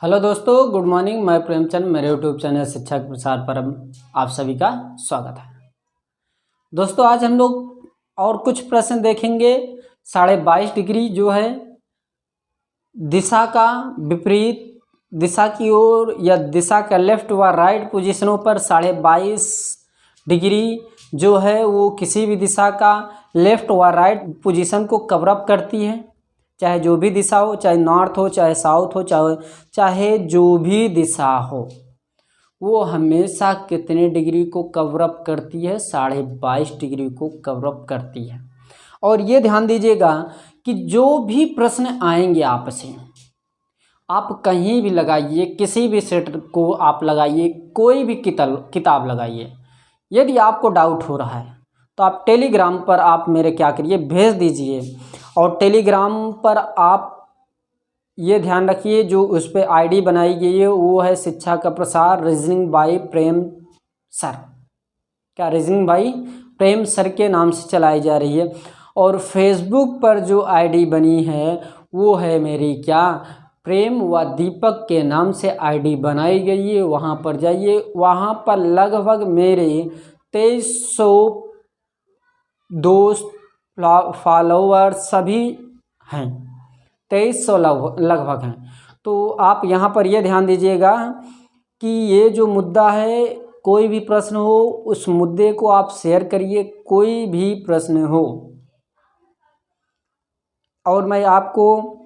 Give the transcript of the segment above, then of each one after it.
Hello दोस्तों, good morning. मैं प्रेमचंद, मेरे यूट्यूब चैनल शिक्षा के प्रसार पर आप सभी का स्वागत है। दोस्तों, आज हम लोग और कुछ प्रश्न देखेंगे। 22.5 डिग्री जो है दिशा का विपरीत दिशा की ओर या दिशा का लेफ्ट व राइट पोजीशनों पर 22.5 डिग्री जो है वो किसी भी दिशा का लेफ्ट व राइट पोजीशन को कवर अप करती है। चाहे जो भी दिशा हो, चाहे नॉर्थ हो, चाहे साउथ हो, चाहे जो भी दिशा हो, वो हमेशा कितने डिग्री को कवर अप करती है? 22.5 डिग्री को कवर अप करती है। और ये ध्यान दीजिएगा कि जो भी प्रश्न आएंगे आपसे, आप कहीं भी लगाइए, किसी भी सेट को आप लगाइए, कोई भी किताब लगाइए। यदि आपको डाउट हो रहा है तो आप टेलीग्राम पर आप मेरे क्या करिए, भेज दीजिए। और टेलीग्राम पर आप ये ध्यान रखिए, जो उस पर आईडी बनाई गई है वो है शिक्षा का प्रसार रीजनिंग बाय प्रेम सर। क्या रीजनिंग बाय प्रेम सर के नाम से चलाई जा रही है। और फेसबुक पर जो आईडी बनी है वो है मेरी क्या, प्रेम व दीपक के नाम से आईडी बनाई गई है। वहाँ पर जाइए, वहाँ पर लगभग मेरे 2300 दोस्त फॉलोअर सभी हैं, 2300 लगभग हैं। तो आप यहाँ पर यह ध्यान दीजिएगा कि ये जो मुद्दा है, कोई भी प्रश्न हो उस मुद्दे को आप शेयर करिए, कोई भी प्रश्न हो। और मैं आपको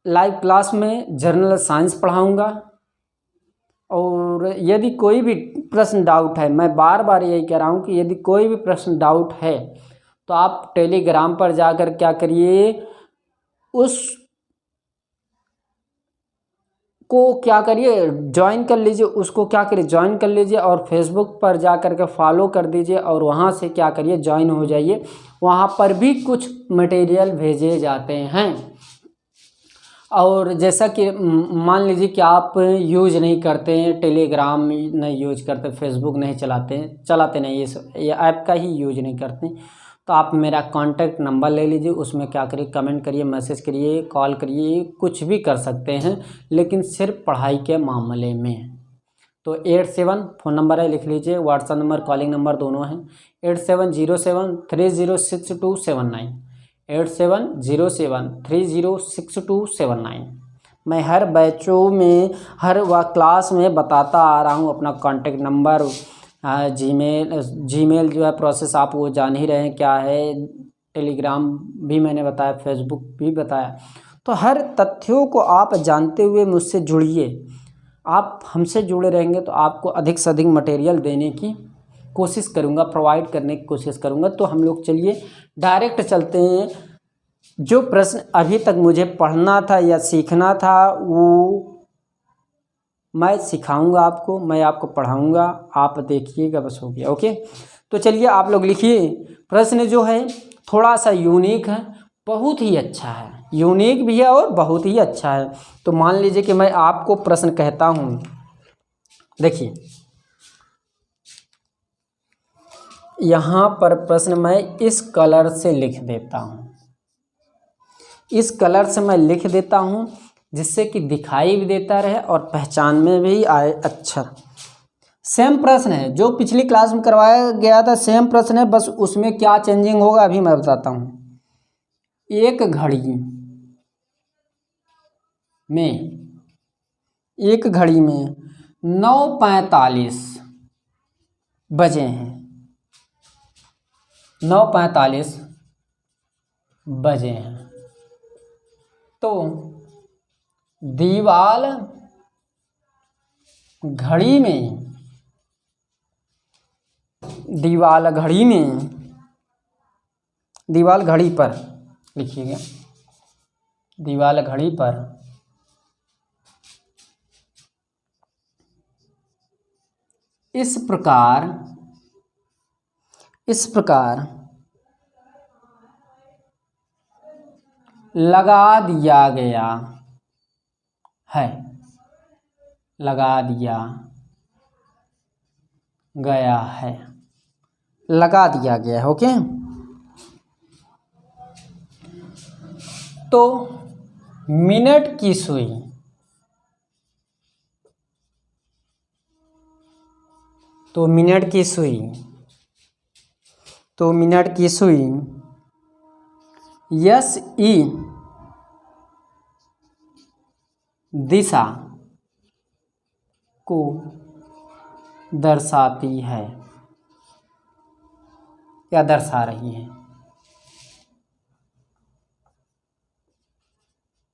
लाइव क्लास में जनरल साइंस पढ़ाऊँगा। और यदि कोई भी प्रश्न डाउट है, मैं बार बार यही कह रहा हूँ कि यदि कोई भी प्रश्न डाउट है तो आप टेलीग्राम पर जाकर क्या करिए, उस को क्या करिए, ज्वाइन कर लीजिए, उसको क्या करिए, ज्वाइन कर लीजिए। और फेसबुक पर जा कर के फॉलो कर दीजिए और वहाँ से क्या करिए, ज्वाइन हो जाइए। वहाँ पर भी कुछ मटेरियल भेजे जाते हैं। और जैसा कि मान लीजिए कि आप यूज नहीं करते हैं, टेलीग्राम नहीं यूज करते, फेसबुक नहीं चलाते नहीं, ये ऐप का ही यूज नहीं करते, तो आप मेरा कांटेक्ट नंबर ले लीजिए। उसमें क्या करिए, कमेंट करिए, मैसेज करिए, कॉल करिए, कुछ भी कर सकते हैं, लेकिन सिर्फ पढ़ाई के मामले में। तो 87 फ़ोन नंबर है, लिख लीजिए। व्हाट्सएप नंबर, कॉलिंग नंबर दोनों हैं। 8707306279, 8707306279। मैं हर बैचों में, हर क्लास में बताता आ रहा हूँ अपना कांटेक्ट नंबर। जीमेल जो है प्रोसेस आप वो जान ही रहे हैं क्या है। टेलीग्राम भी मैंने बताया, फेसबुक भी बताया। तो हर तथ्यों को आप जानते हुए मुझसे जुड़िए। आप हमसे जुड़े रहेंगे तो आपको अधिक से अधिक मटेरियल देने की कोशिश करूँगा, प्रोवाइड करने की कोशिश करूँगा। तो हम लोग चलिए डायरेक्ट चलते हैं। जो प्रश्न अभी तक मुझे पढ़ना था या सीखना था वो मैं सिखाऊंगा आपको, मैं आपको पढ़ाऊंगा, आप देखिएगा, बस हो गया। ओके, तो चलिए आप लोग लिखिए। प्रश्न जो है थोड़ा सा यूनिक है, बहुत ही अच्छा है, यूनिक भी है और बहुत ही अच्छा है। तो मान लीजिए कि मैं आपको प्रश्न कहता हूँ। देखिए यहाँ पर प्रश्न मैं इस कलर से लिख देता हूँ, इस कलर से मैं लिख देता हूँ, जिससे कि दिखाई भी देता रहे और पहचान में भी आए। अच्छा, सेम प्रश्न है जो पिछली क्लास में करवाया गया था, सेम प्रश्न है, बस उसमें क्या चेंजिंग होगा अभी मैं बताता हूँ। एक घड़ी में 9:45 बजे हैं, 9:45 बजे हैं। तो दीवाल घड़ी पर लिखिएगा, दीवाल घड़ी पर इस प्रकार लगा दिया गया है, लगा दिया गया है। ओके, तो मिनट की सुई तो मिनट की सुई, तो मिनट की सुई यस ई दिशा को दर्शाती है या दर्शा रही है,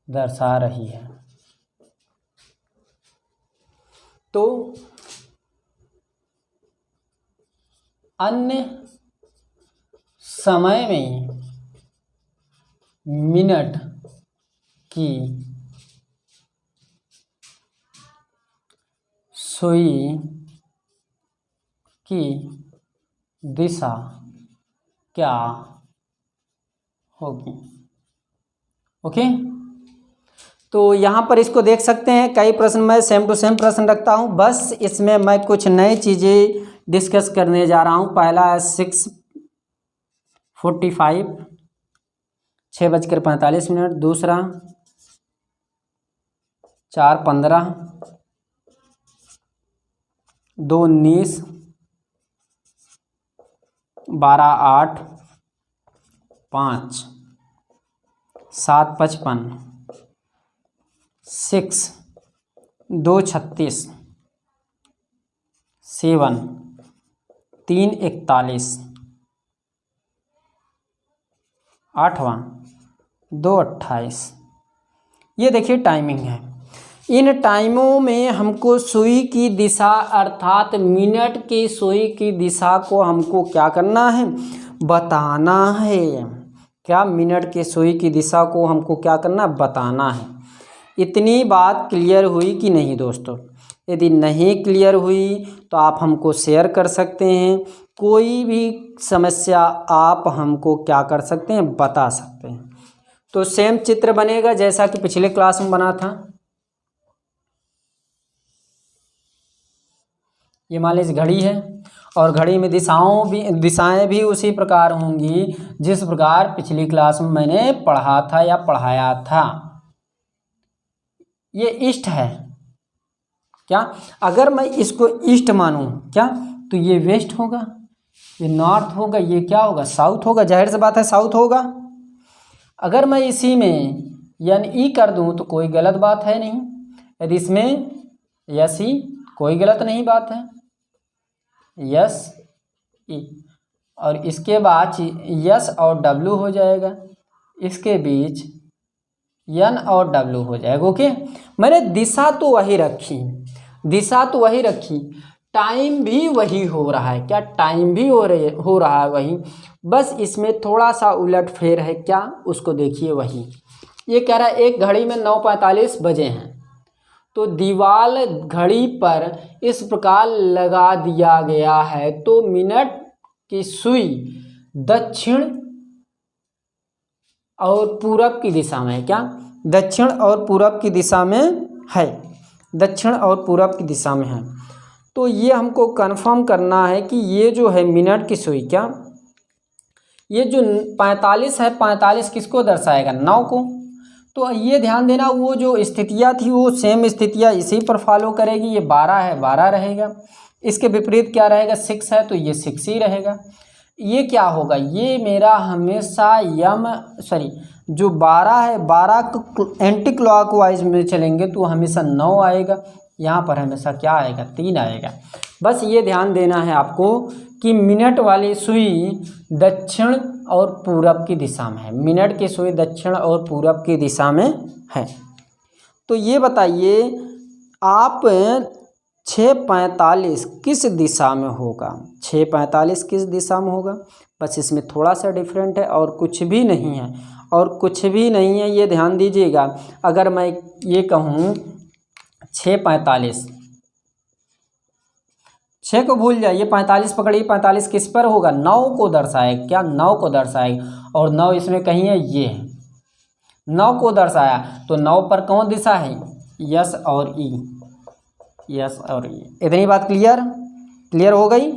दर्शा रही है। तो अन्य समय में मिनट की सुई की दिशा क्या होगी? ओके, तो यहाँ पर इसको देख सकते हैं। कई प्रश्न मैं सेम टू सेम प्रश्न रखता हूँ, बस इसमें मैं कुछ नई चीज़ें डिस्कस करने जा रहा हूँ। पहला है 6:45 6:45। दूसरा 4:15 2:19 12:08 5 7:55 6 2:36 7 3:41 8वां 2:28। ये देखिए टाइमिंग है। इन टाइमों में हमको सुई की दिशा अर्थात मिनट की सुई की दिशा को हमको क्या करना है? बताना है। क्या? मिनट की सुई की दिशा को हमको क्या करना? बताना है। इतनी बात क्लियर हुई कि नहीं दोस्तों? यदि नहीं क्लियर हुई तो आप हमको शेयर कर सकते हैं। कोई भी समस्या आप हमको क्या कर सकते हैं? बता सकते हैं। तो सेम चित्र बनेगा जैसा कि पिछले क्लास में बना था। ये मान लीजिए घड़ी है और घड़ी में दिशाएं भी उसी प्रकार होंगी जिस प्रकार पिछली क्लास में मैंने पढ़ा था या पढ़ाया था। ये ईस्ट है क्या? अगर मैं इसको ईस्ट मानूं क्या, तो ये वेस्ट होगा, ये नॉर्थ होगा, ये क्या होगा? साउथ होगा। जाहिर सी बात है साउथ होगा। अगर मैं इसी में यानी ई कर दूं तो कोई गलत बात है नहीं। यदि इसमें यस ई, कोई गलत नहीं बात है, यस ई। और इसके बाद यस और डब्लू हो जाएगा, इसके बीच एन और डब्लू हो जाएगा। ओके, मैंने दिशा तो वही रखी, दिशा तो वही रखी, टाइम भी वही हो रहा है। क्या? टाइम भी हो रहा है वही, बस इसमें थोड़ा सा उलट फेर है। क्या? उसको देखिए वही। ये कह रहा है एक घड़ी में 9:45 बजे हैं, तो दीवार घड़ी पर इस प्रकार लगा दिया गया है, तो मिनट की सुई दक्षिण और पूरब की दिशा में है। क्या? दक्षिण और पूरब की दिशा में है, दक्षिण और पूरब की दिशा में है। तो ये हमको कंफर्म करना है कि ये जो है मिनट की सुई, क्या ये जो 45 है, 45 किसको दर्शाएगा? 9 को। तो ये ध्यान देना, वो जो स्थितियाँ थी वो सेम स्थितियाँ इसी पर फॉलो करेगी। ये 12 है, 12 रहेगा। इसके विपरीत क्या रहेगा? 6 है, तो ये 6 ही रहेगा। ये क्या होगा? ये मेरा हमेशा जो 12 है, 12 को एंटी क्लॉकवाइज में चलेंगे तो हमेशा 9 आएगा। यहाँ पर हमेशा क्या आएगा? 3 आएगा। बस ये ध्यान देना है आपको कि मिनट वाली सुई दक्षिण और पूरब की दिशा में है। मिनट की सुई दक्षिण और पूरब की दिशा में है। तो ये बताइए आप 6:45 किस दिशा में होगा? 6:45 किस दिशा में होगा? बस इसमें थोड़ा सा डिफरेंट है और कुछ भी नहीं है, और कुछ भी नहीं है। ये ध्यान दीजिएगा। अगर मैं ये कहूँ 6:45, 6 को भूल जाइए, 45 पकड़िए। 45 किस पर होगा? 9 को दर्शाएगा। क्या? 9 को दर्शाएगा। और 9 इसमें कहीं है, ये है, 9 को दर्शाया। तो 9 पर कौन दिशा है? यस और ई, यस और ई। इतनी बात क्लियर हो गई।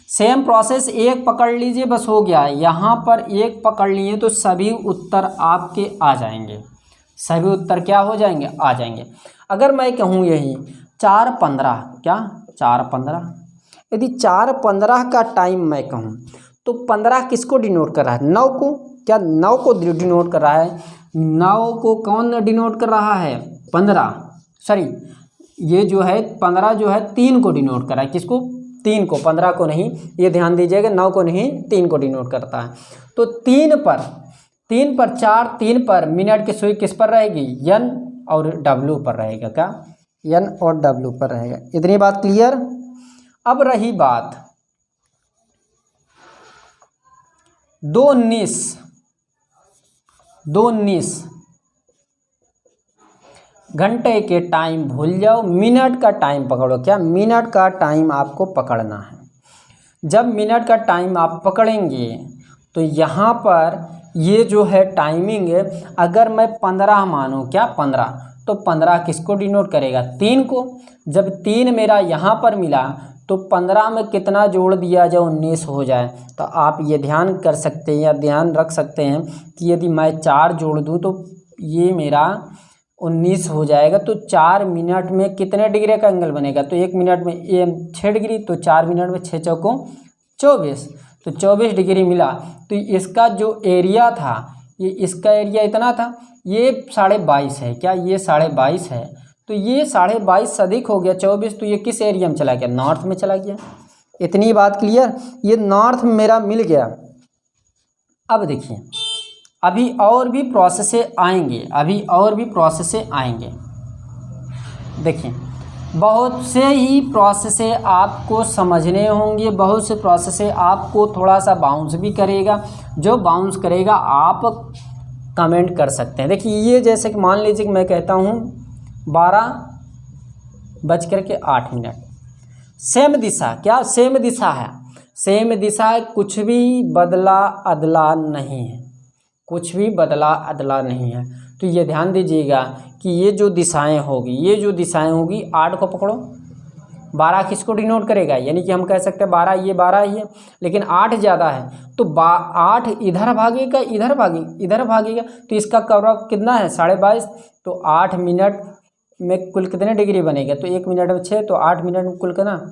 सेम प्रोसेस एक पकड़ लीजिए, बस हो गया। यहाँ पर एक पकड़ लिए तो सभी उत्तर आपके आ जाएंगे। सभी उत्तर क्या हो जाएंगे? आ जाएंगे। अगर मैं कहूँ यही 4:15, क्या 4:15, यदि 4:15 का टाइम मैं कहूँ तो 15 किसको डिनोट कर रहा है? 9 को। क्या 9 को डिनोट कर रहा है? 9 को कौन डिनोट कर रहा है? 15, सॉरी ये जो है 15 जो है 3 को डिनोट कर रहा है। किसको? 3 को, 15 को नहीं, ये ध्यान दीजिएगा, 9 को नहीं 3 को डिनोट करता है। तो 3 पर 4, 3 पर मिनट की सुई किस पर रहेगी? N और W पर रहेगा। क्या? N और W पर रहेगा। इतनी बात क्लियर? अब रही बात 2:19 घंटे के टाइम भूल जाओ, मिनट का टाइम पकड़ो। क्या? मिनट का टाइम आपको पकड़ना है। जब मिनट का टाइम आप पकड़ेंगे तो यहाँ पर ये जो है टाइमिंग है, अगर मैं 15 मानूँ, क्या 15, तो 15 किसको डिनोट करेगा? 3 को। जब 3 मेरा यहाँ पर मिला तो 15 में कितना जोड़ दिया जाए? 19 हो जाए। तो आप ये ध्यान कर सकते हैं या ध्यान रख सकते हैं कि यदि मैं 4 जोड़ दूँ तो ये मेरा 19 हो जाएगा। तो 4 मिनट में कितने डिग्री का एंगल बनेगा? तो 1 मिनट में 6 डिग्री, तो 4 मिनट में 6 चौकों 24, तो 24 डिग्री मिला। तो इसका जो एरिया था, ये इसका एरिया इतना था, ये 22.5 है। क्या? ये 22.5 है। तो ये 22.5 अधिक हो गया 24, तो ये किस एरिया में चला गया? नॉर्थ में चला गया। इतनी बात क्लियर? ये नॉर्थ में मेरा मिल गया। अब देखिए, अभी और भी प्रोसेसें आएंगे, देखिए बहुत से ही प्रोसेसें आपको समझने होंगे, बहुत से प्रोसेसें आपको थोड़ा सा बाउंस भी करेगा। जो बाउंस करेगा आप कमेंट कर सकते हैं। देखिए ये जैसे कि मान लीजिए कि मैं कहता हूँ 12:08, सेम दिशा। क्या? सेम दिशा है। सेम दिशा है, कुछ भी बदला अदला नहीं है, कुछ भी बदला अदला नहीं है। तो ये ध्यान दीजिएगा कि ये जो दिशाएं होगी 8 को पकड़ो, 12 किसको डिनोट करेगा? यानी कि हम कह सकते हैं 12, ये 12 ही है, लेकिन 8 ज़्यादा है तो 8 इधर भागेगा, इधर भागेगा, तो इसका कवरअप कितना है? 22.5। तो 8 मिनट में कुल कितने डिग्री बनेगा? तो 1 मिनट में 6, तो 8 मिनट में कुल कितना?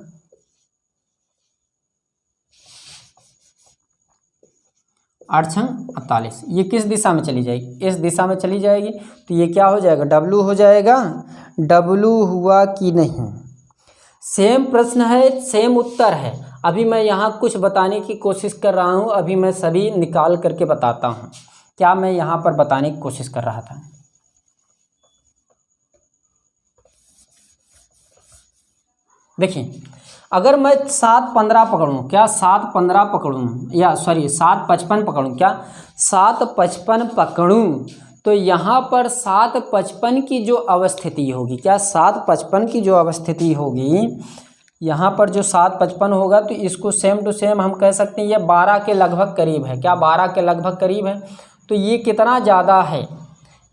8 छंग 48। ये किस दिशा में चली जाएगी? इस दिशा में चली जाएगी। तो ये क्या हो जाएगा? W हो जाएगा। W हुआ कि नहीं? सेम प्रश्न है, सेम उत्तर है। अभी मैं यहाँ कुछ बताने की कोशिश कर रहा हूँ, अभी मैं सभी निकाल करके बताता हूँ। क्या मैं यहाँ पर बताने की कोशिश कर रहा था? देखिए, अगर मैं 7:15 पकड़ूँ, क्या 7:15 पकड़ूँ, या सॉरी 7:55 पकड़ूँ, क्या 7:55 पकड़ूँ, तो यहाँ पर 7:55 की जो अवस्थिति होगी, क्या 7:55 की जो अवस्थिति होगी, यहाँ पर जो 7:55 होगा, तो इसको सेम टू सेम हम कह सकते हैं ये 12 के लगभग करीब है। क्या 12 के लगभग करीब है? तो ये कितना ज़्यादा है?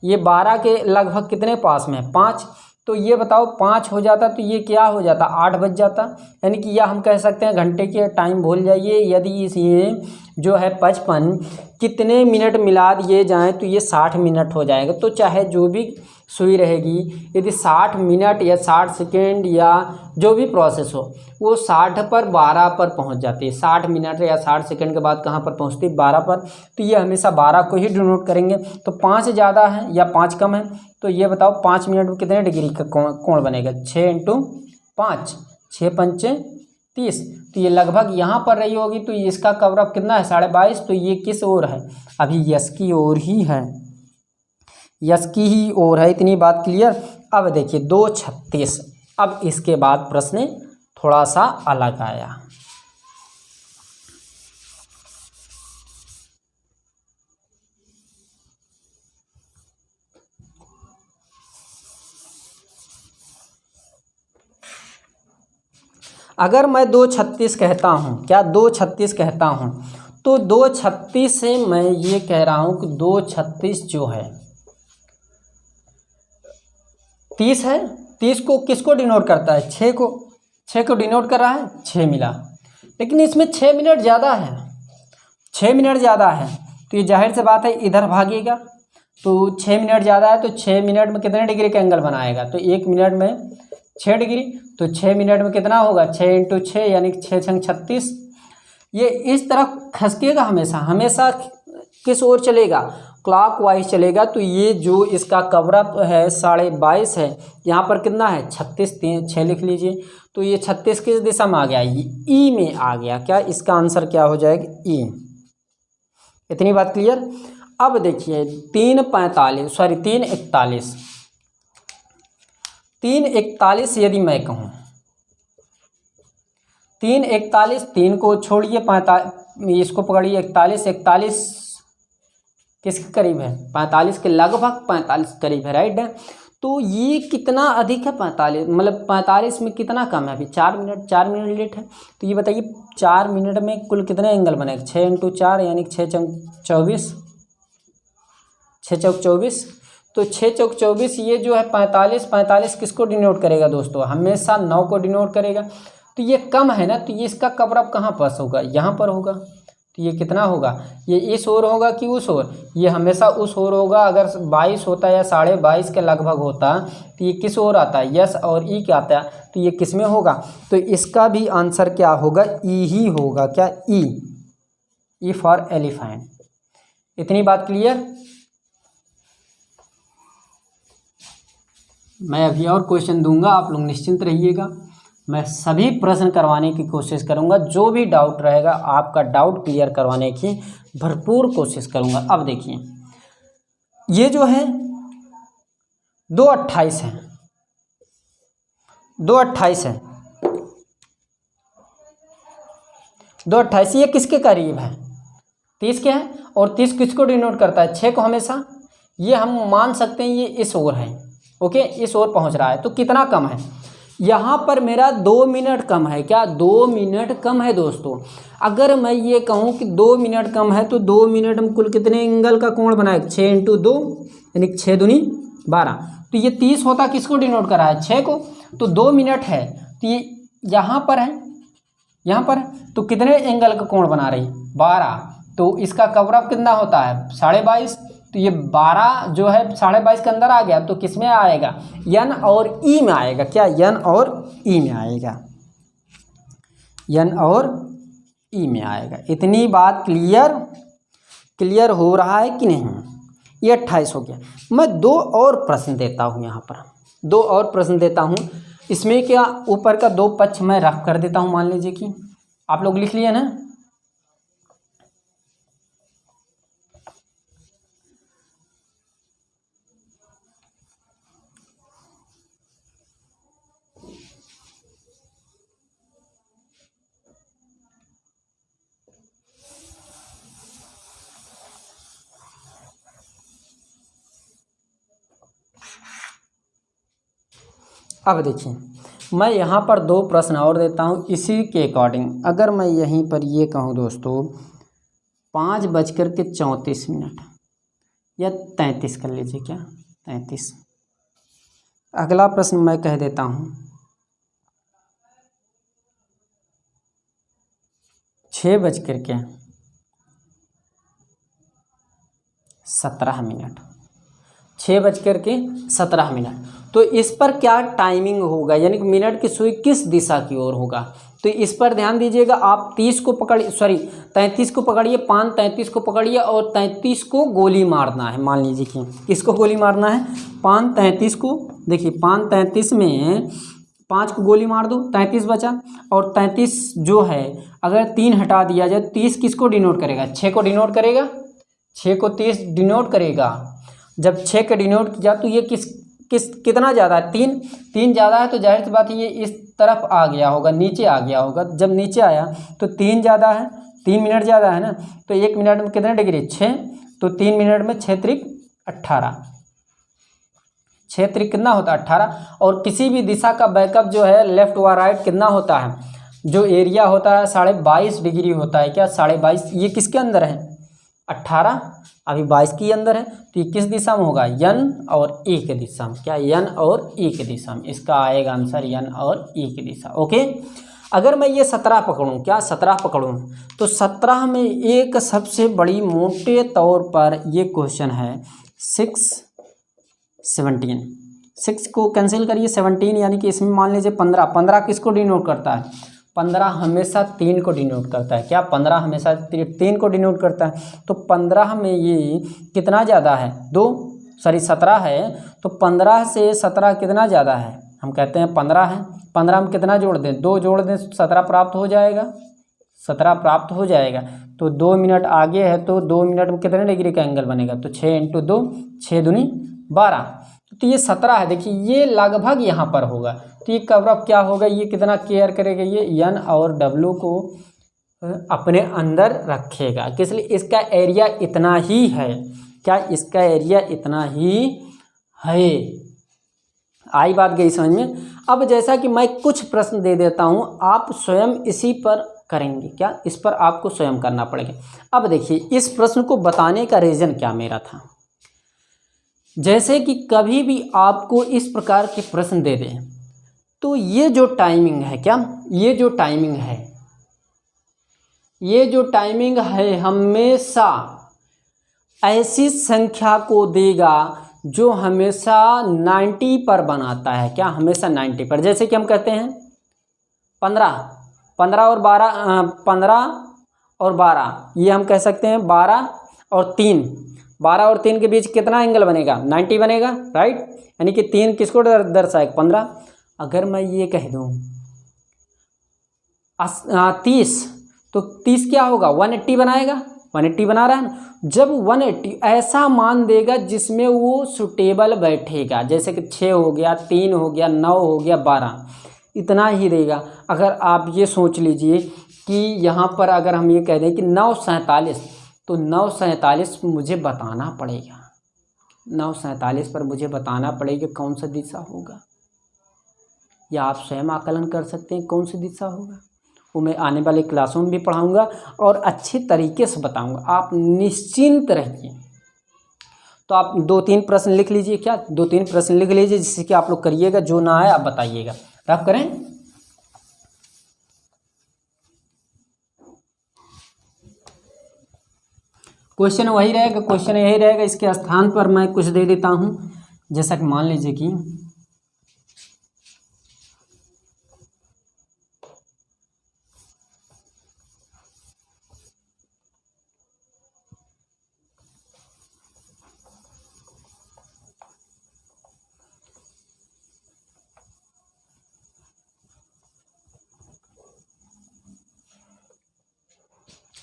ये 12 के लगभग कितने पास में है? 5। तो ये बताओ 5 हो जाता तो ये क्या हो जाता? 8 बज जाता। यानी कि यह हम कह सकते हैं घंटे के टाइम भूल जाइए। यदि इस ये जो है 55 कितने मिनट मिला दिए जाएँ तो ये 60 मिनट हो जाएगा। तो चाहे जो भी सुई रहेगी, यदि 60 मिनट या 60 सेकेंड या जो भी प्रोसेस हो, वो 60 पर 12 पर पहुंच जाती है। 60 मिनट या 60 सेकेंड के बाद कहाँ पर पहुंचती है? 12 पर। तो ये हमेशा 12 को ही डिनोट करेंगे। तो 5 ज़्यादा है या 5 कम है? तो ये बताओ 5 मिनट में कितने डिग्री का कोण बनेगा? 6 × 5, 6 × 5 = 30। तो ये लगभग यहाँ पर रही होगी। तो इसका कवरअप कितना है? 22.5। तो ये किस ओर है? अभी यस की ओर ही है, यस की ही ओर है। इतनी बात क्लियर? अब देखिए 2:36। अब इसके बाद प्रश्न थोड़ा सा अलग आया। अगर मैं 2:36 कहता हूँ, क्या 2:36 कहता हूँ, तो 2:36 से मैं ये कह रहा हूँ कि 2:36 जो है 30 है। 30 को किसको डिनोट करता है? 6 को। 6 को डिनोट कर रहा है, 6 मिला। लेकिन इसमें 6 मिनट ज़्यादा है, 6 मिनट ज़्यादा है। तो ये जाहिर सी बात है इधर भागेगा। तो 6 मिनट ज़्यादा है, तो 6 मिनट में कितने डिग्री का एंगल बनाएगा? तो 1 मिनट में 6 डिग्री। तो 6 मिनट में कितना होगा, 6 × 6 यानी 6×6 = 36। ये इस तरफ खसकेगा, हमेशा हमेशा किस ओर चलेगा, क्लॉकवाइज चलेगा। तो ये जो इसका कवरअप है 22.5 है, यहाँ पर कितना है 36, 6 लिख लीजिए। तो ये 36 किस दिशा में आ गया, ये ई में आ गया। क्या इसका आंसर क्या हो जाएगा, ई। इतनी बात क्लियर। अब देखिए 3:41 यदि मैं कहूँ 3:41, 3 को छोड़िए, 45 इसको पकड़िए, 41 किसके करीब है, 45 के लगभग, 45 करीब है, राइट है। तो ये कितना अधिक है, 45, मतलब 45 में कितना कम है, अभी 4 मिनट लेट है। तो ये बताइए 4 मिनट में कुल कितने एंगल बनेगा, 6 × 4 यानी 6 × 24, 6 × 24। तो 6 × 24 ये जो है 45 किसको डिनोट करेगा दोस्तों, हमेशा 9 को डिनोट करेगा। तो ये कम है ना, तो ये इसका कवरअप कहाँ पास होगा, यहाँ पर होगा। तो ये कितना होगा, ये इस ओर होगा कि उस ओर, ये हमेशा उस ओर होगा। अगर 22 होता है या 22.5 के लगभग होता तो ये किस ओर आता है, यस और ई क्या आता है, तो ये किस में होगा। तो इसका भी आंसर क्या होगा, ई ही होगा। क्या, ई फॉर एलिफेंट। इतनी बात क्लियर। मैं अभी और क्वेश्चन दूंगा, आप लोग निश्चिंत रहिएगा। मैं सभी प्रश्न करवाने की कोशिश करूंगा, जो भी डाउट रहेगा आपका डाउट क्लियर करवाने की भरपूर कोशिश करूंगा। अब देखिए ये जो है 2:28 है, 2:28 है, 2:28 ये किसके करीब है, 30 के है। और 30 किसको डिनोट करता है, 6 को हमेशा। ये हम मान सकते हैं ये इस ओर है, ओके, इस ओर पहुंच रहा है। तो कितना कम है, यहाँ पर मेरा 2 मिनट कम है। क्या, 2 मिनट कम है दोस्तों। अगर मैं ये कहूँ कि 2 मिनट कम है, तो 2 मिनट में कुल कितने एंगल का कोण बनाएगा, 6 × 2 यानी 6 दूनी 12। तो ये 30 होता किसको डिनोट कर रहा है, 6 को। तो 2 मिनट है, तो ये यहाँ पर है, यहाँ पर है। तो कितने एंगल का कोण बना रही, 12। तो इसका कवरअप कितना होता है, 22.5। तो ये 12 जो है 22.5 के अंदर आ गया, तो किस में आएगा, एन और ई में आएगा। क्या, एन और ई में आएगा, एन और ई में आएगा। इतनी बात क्लियर हो रहा है कि नहीं। ये 28 हो गया। मैं 2 और प्रश्न देता हूँ, यहाँ पर 2 और प्रश्न देता हूँ। इसमें क्या, ऊपर का 2 पक्ष मैं रफ कर देता हूँ। मान लीजिए कि आप लोग लिख लिए ना, अब देखिए मैं यहाँ पर 2 प्रश्न और देता हूँ इसी के अकॉर्डिंग। अगर मैं यहीं पर ये कहूँ दोस्तों 5:34 या 33 कर लीजिए, क्या 33। अगला प्रश्न मैं कह देता हूँ 6:17 6:17 तो इस पर क्या टाइमिंग होगा, यानी कि मिनट की सुई किस दिशा की ओर होगा। तो इस पर ध्यान दीजिएगा। आप 33 को पकड़िए, 5:33 को पकड़िए और 33 को गोली मारना है। मान लीजिए कि किसको गोली मारना है, 5:33 को। देखिए 5:33 में 5 को गोली मार दो, 33 बचा। और 33 जो है अगर 3 हटा दिया जाए, 30 किसको डिनोट करेगा, 6 को डिनोट करेगा, 6 को 30 डिनोट करेगा। जब 6 का डिनोट किया तो ये कितना ज़्यादा है, 3 ज़्यादा है। तो जाहिर सी बात है ये इस तरफ आ गया होगा, नीचे आ गया होगा। जब नीचे आया तो 3 ज़्यादा है, 3 मिनट ज़्यादा है ना। तो 1 मिनट में कितने डिग्री, 6। तो 3 मिनट में 6 त्रिक 18, 6 त्रिक कितना होता है, 18। और किसी भी दिशा का बैकअप जो है लेफ्ट व राइट कितना होता है, जो एरिया होता है 22.5 डिग्री होता है। क्या, 22.5। ये किसके अंदर है, 18, अभी 22 के अंदर है। तो ये किस दिशा में होगा, एन और ई के दिशा में। क्या, एन और ई के दिशा में। इसका आएगा आंसर एन और ई की दिशा, ओके। अगर मैं ये 17 पकड़ूं, क्या 17 पकड़ूं, तो 17 में एक सबसे बड़ी मोटे तौर पर ये क्वेश्चन है 6:17 6 को कैंसिल करिए 17, यानी कि इसमें मान लीजिए 15। 15 किसको डिनोट करता है? 15 हमेशा 3 को डिनोट करता है। क्या? 15 हमेशा 3 को डिनोट करता है। तो 15 में ये कितना ज़्यादा है? 17 है। तो 15 से 17 कितना ज़्यादा है? हम कहते हैं 15 है। 15 में कितना जोड़ दें? 2 जोड़ दें, 17 प्राप्त हो जाएगा। 17 प्राप्त हो जाएगा। तो 2 मिनट आगे है, तो 2 मिनट में कितने डिग्री का एंगल बनेगा? तो 6 × 2, 6 दूनी 12। तो ये 17 है। देखिए ये लगभग यहाँ पर होगा। तो ये कवरअप क्या होगा? ये कितना केयर करेगा? ये एन और डब्ल्यू को अपने अंदर रखेगा। किस लिए? इसका एरिया इतना ही है। क्या? इसका एरिया इतना ही है। आई बात गई समझ में? अब जैसा कि मैं कुछ प्रश्न दे देता हूँ, आप स्वयं इसी पर करेंगे। क्या? इस पर आपको स्वयं करना पड़ेगा। अब देखिए इस प्रश्न को बताने का रीज़न क्या मेरा था, जैसे कि कभी भी आपको इस प्रकार के प्रश्न दे दें तो ये जो टाइमिंग है, क्या ये जो टाइमिंग है, ये जो टाइमिंग है हमेशा ऐसी संख्या को देगा जो हमेशा 90 पर बनाता है। क्या? हमेशा 90 पर। जैसे कि हम कहते हैं 15 और 12, ये हम कह सकते हैं 12 और 3। 12 और 3 के बीच कितना एंगल बनेगा? 90 बनेगा, राइट। यानी कि 3 किसको दर्शाएगा? 15। अगर मैं ये कह दूँ 30, तो 30 क्या होगा? 180 बनाएगा। 180 बना रहा है ना। जब 180 ऐसा मान देगा जिसमें वो सुटेबल बैठेगा, जैसे कि 6 हो गया, 3 हो गया, 9 हो गया, 12, इतना ही देगा। अगर आप ये सोच लीजिए कि यहाँ पर अगर हम ये कह दें कि 9:47, तो 9:47 मुझे बताना पड़ेगा। 9:47 पर मुझे बताना पड़ेगा कौन सा दिशा होगा, या आप स्वयं आकलन कर सकते हैं कौन सी दिशा होगा। वो मैं आने वाले क्लासों में भी पढ़ाऊंगा और अच्छे तरीके से बताऊंगा। आप निश्चिंत रहिए। तो आप 2-3 प्रश्न लिख लीजिए। क्या? 2-3 प्रश्न लिख लीजिए, जिससे कि आप लोग करिएगा। जो ना है आप बताइएगा। रफ करें। क्वेश्चन वही रहेगा, क्वेश्चन यही रहेगा। इसके स्थान पर मैं कुछ दे देता हूं, जैसा कि मान लीजिए कि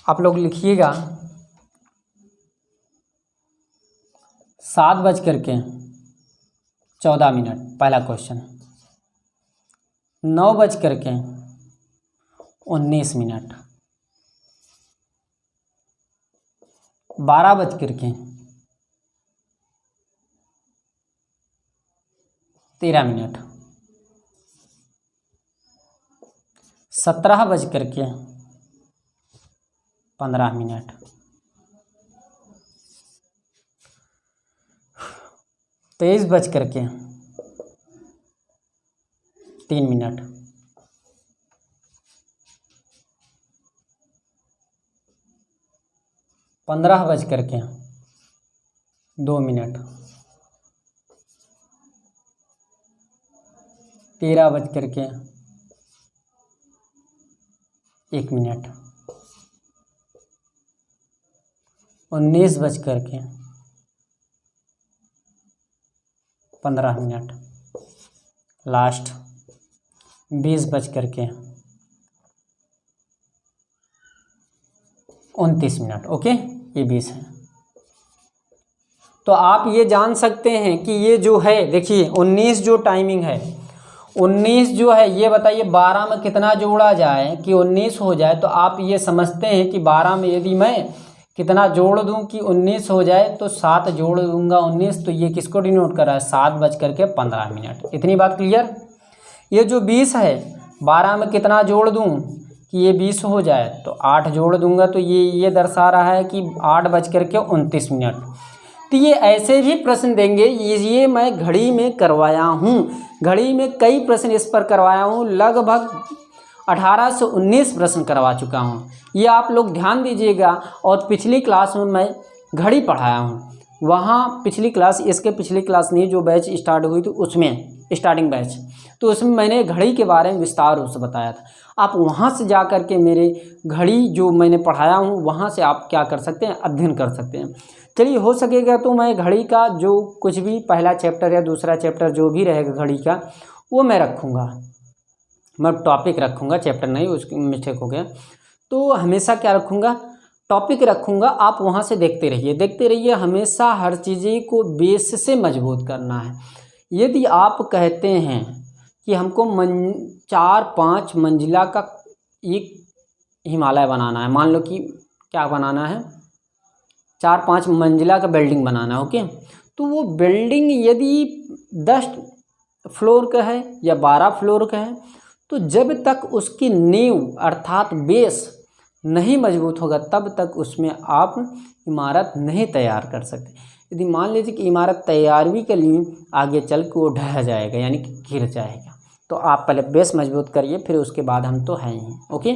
आप लोग लिखिएगा 7:14 पहला क्वेश्चन, 9:19, 12:13, 17:15, 23:03, 15:02, 13:01, 19:15, लास्ट 20:29। ओके, ये 20 है। तो आप ये जान सकते हैं कि ये जो है, देखिए 19 जो टाइमिंग है, 19 जो है, ये बताइए 12 में कितना जोड़ा जाए कि 19 हो जाए। तो आप ये समझते हैं कि 12 में यदि मैं कितना जोड़ दूं कि 19 हो जाए, तो 7 जोड़ दूंगा 19, तो ये किसको डिनोट कर रहा है? 7:15। इतनी बात क्लियर। ये जो 20 है, 12 में कितना जोड़ दूं कि ये 20 हो जाए, तो 8 जोड़ दूंगा, तो ये दर्शा रहा है कि 8:29। तो ये ऐसे भी प्रश्न देंगे। ये मैं घड़ी में करवाया हूँ, घड़ी में कई प्रश्न इस पर करवाया हूँ, लगभग 18 से 19 प्रश्न करवा चुका हूँ। ये आप लोग ध्यान दीजिएगा। और पिछली क्लास में मैं घड़ी पढ़ाया हूँ, वहाँ पिछली क्लास, इसके पिछली क्लास नहीं, जो बैच स्टार्ट हुई थी उसमें, स्टार्टिंग बैच, तो उसमें मैंने घड़ी के बारे में विस्तार रूप से बताया था। आप वहाँ से जा कर के मेरे घड़ी जो मैंने पढ़ाया हूँ वहाँ से आप क्या कर सकते हैं, अध्ययन कर सकते हैं। चलिए, हो सकेगा तो मैं घड़ी का जो कुछ भी पहला चैप्टर या दूसरा चैप्टर जो भी रहेगा घड़ी का, वो मैं रखूँगा, मैं टॉपिक रखूँगा, चैप्टर नहीं, उसकी मिस्टेक हो गया। तो हमेशा क्या रखूँगा, टॉपिक रखूँगा। आप वहाँ से देखते रहिए, हमेशा हर चीज़ें को बेस से मजबूत करना है। यदि आप कहते हैं कि हमको 4-5 मंजिला का एक हिमालय बनाना है, मान लो कि क्या बनाना है, 4-5 मंजिला का बिल्डिंग बनाना है, ओके, तो वो बिल्डिंग यदि 10 फ्लोर का है या 12 फ्लोर का है, तो जब तक उसकी नींव अर्थात बेस नहीं मजबूत होगा तब तक उसमें आप इमारत नहीं तैयार कर सकते। यदि मान लीजिए कि इमारत तैयार भी कर ली, आगे चल के वो ढह जाएगा, यानी कि गिर जाएगा। तो आप पहले बेस मजबूत करिए, फिर उसके बाद हम तो हैं ही, ओके।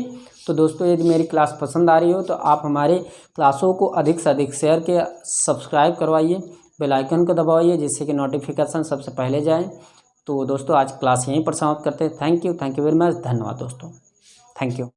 तो दोस्तों, यदि मेरी क्लास पसंद आ रही हो तो आप हमारे क्लासों को अधिक से अधिक शेयर के सब्सक्राइब करवाइए, बेल आइकन को दबाइए, जिससे कि नोटिफिकेशन सबसे पहले जाए। तो दोस्तों, आज क्लास यहीं पर समाप्त करते हैं। थैंक यू वेरी मच, धन्यवाद दोस्तों, थैंक यू।